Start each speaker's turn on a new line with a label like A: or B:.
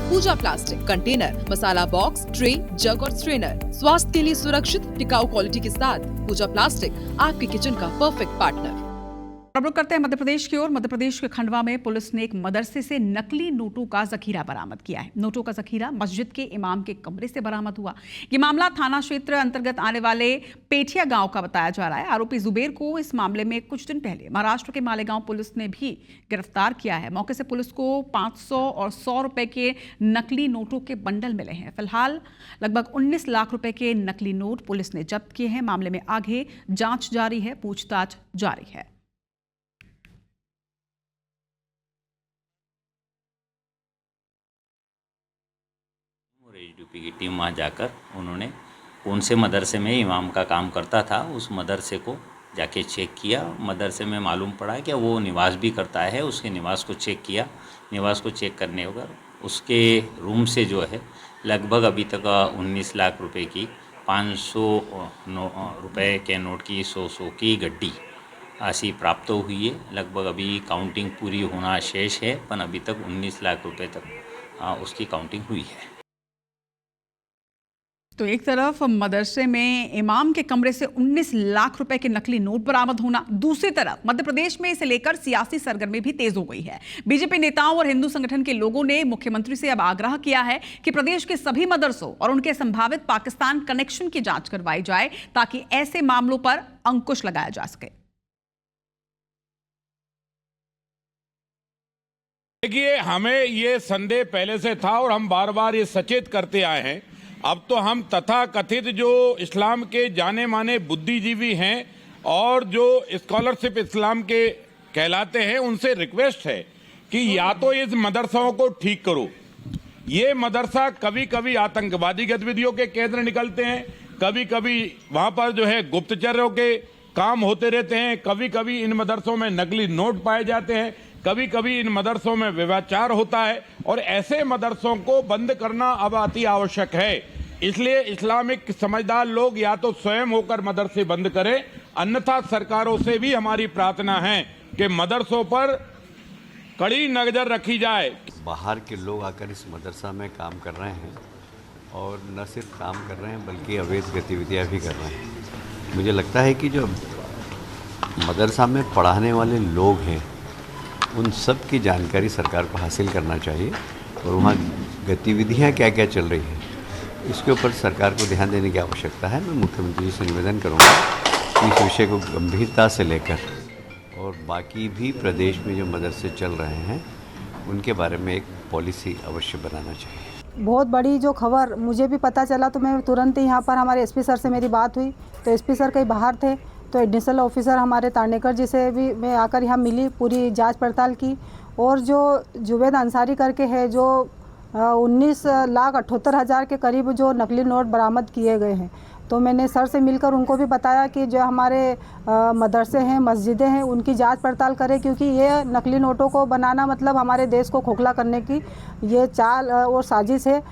A: पूजा plastic, container, मसाला box, tray, जग और strainer. स्वास्थ्य के लिए सुरक्षित टिकाऊ क्वालिटी के साथ पूजा प्लास्टिक आपके किचन का परफेक्ट पार्टनर।
B: अब रुक करते हैं मध्य प्रदेश की ओर। मध्य प्रदेश के खंडवा में पुलिस ने एक मदरसे से नकली नोटों का जखीरा बरामद किया है। नोटों का जखीरा मस्जिद के इमाम के कमरे से बरामद हुआ। ये मामला थाना क्षेत्र अंतर्गत आने वाले पेठिया गांव का बताया जा रहा है। आरोपी जुबेर को इस मामले में कुछ दिन पहले महाराष्ट्र के मालेगांव पुलिस ने भी गिरफ्तार किया है। मौके से पुलिस को 500 और 100 रुपए के नकली नोटों के बंडल मिले हैं। फिलहाल लगभग 19 लाख रुपए के नकली नोट पुलिस ने जब्त किए हैं। मामले में आगे जांच जारी है, पूछताछ जारी है।
C: एसडीपी की टीम वहाँ जाकर उन्होंने कौन से मदरसे में इमाम का काम करता था उस मदरसे को जाके चेक किया। मदरसे में मालूम पड़ा कि वो निवास भी करता है। उसके निवास को चेक किया। निवास को चेक करने पर उसके रूम से जो है लगभग अभी तक 19 लाख रुपए की 500 रुपए के नोट की 100 की गड्डी ऐसी प्राप्त हुई है। लगभग अभी काउंटिंग पूरी होना शेष है, पर अभी तक 19 लाख रुपए तक उसकी काउंटिंग हुई है।
B: तो एक तरफ मदरसे में इमाम के कमरे से 19 लाख रुपए के नकली नोट बरामद होना, दूसरी तरफ मध्य प्रदेश में इसे लेकर सियासी सरगर्मी भी तेज हो गई है। बीजेपी नेताओं और हिंदू संगठन के लोगों ने मुख्यमंत्री से अब आग्रह किया है कि प्रदेश के सभी मदरसों और उनके संभावित पाकिस्तान कनेक्शन की जांच करवाई जाए ताकि ऐसे मामलों पर अंकुश लगाया जा सके।
D: देखिए, हमें ये संदेह पहले से था और हम बार बार ये सचेत करते आए हैं। अब तो हम तथाकथित जो इस्लाम के जाने माने बुद्धिजीवी हैं और जो स्कॉलरशिप इस्लाम के कहलाते हैं, उनसे रिक्वेस्ट है कि या तो इस मदरसाओं को ठीक करो। ये मदरसा कभी कभी आतंकवादी गतिविधियों के केंद्र निकलते हैं, कभी कभी वहां पर जो है गुप्तचरों के काम होते रहते हैं, कभी कभी इन मदरसों में नकली नोट पाए जाते हैं, कभी कभी इन मदरसों में व्यभिचार होता है और ऐसे मदरसों को बंद करना अब अति आवश्यक है। इसलिए इस्लामिक समझदार लोग या तो स्वयं होकर मदरसे बंद करें, अन्यथा सरकारों से भी हमारी प्रार्थना है कि मदरसों पर कड़ी नजर रखी जाए।
E: बाहर के लोग आकर इस मदरसा में काम कर रहे हैं और न सिर्फ काम कर रहे हैं बल्कि अवैध गतिविधियां भी कर रहे हैं। मुझे लगता है कि जो मदरसा में पढ़ाने वाले लोग हैं उन सब की जानकारी सरकार को हासिल करना चाहिए और वहाँ गतिविधियाँ क्या क्या चल रही हैं इसके ऊपर सरकार को ध्यान देने की आवश्यकता है। मैं मुख्यमंत्री जी से निवेदन करूँगा कि इस विषय को गंभीरता से लेकर और बाकी भी प्रदेश में जो मदरसे चल रहे हैं उनके बारे में एक पॉलिसी अवश्य बनाना चाहिए।
F: बहुत बड़ी जो खबर मुझे भी पता चला तो मैं तुरंत ही यहाँ पर हमारे एसपी सर से मेरी बात हुई तो एसपी सर कहीं बाहर थे तो एडिशनल ऑफिसर हमारे तानेकर जी से भी मैं आकर यहाँ मिली, पूरी जांच पड़ताल की और जो जुवेद अंसारी करके है जो 19,78,000 के करीब जो नकली नोट बरामद किए गए हैं, तो मैंने सर से मिलकर उनको भी बताया कि जो हमारे मदरसे हैं, मस्जिदें हैं, उनकी जांच पड़ताल करें क्योंकि ये नकली नोटों को बनाना मतलब हमारे देश को खोखला करने की ये चाल और साजिश है।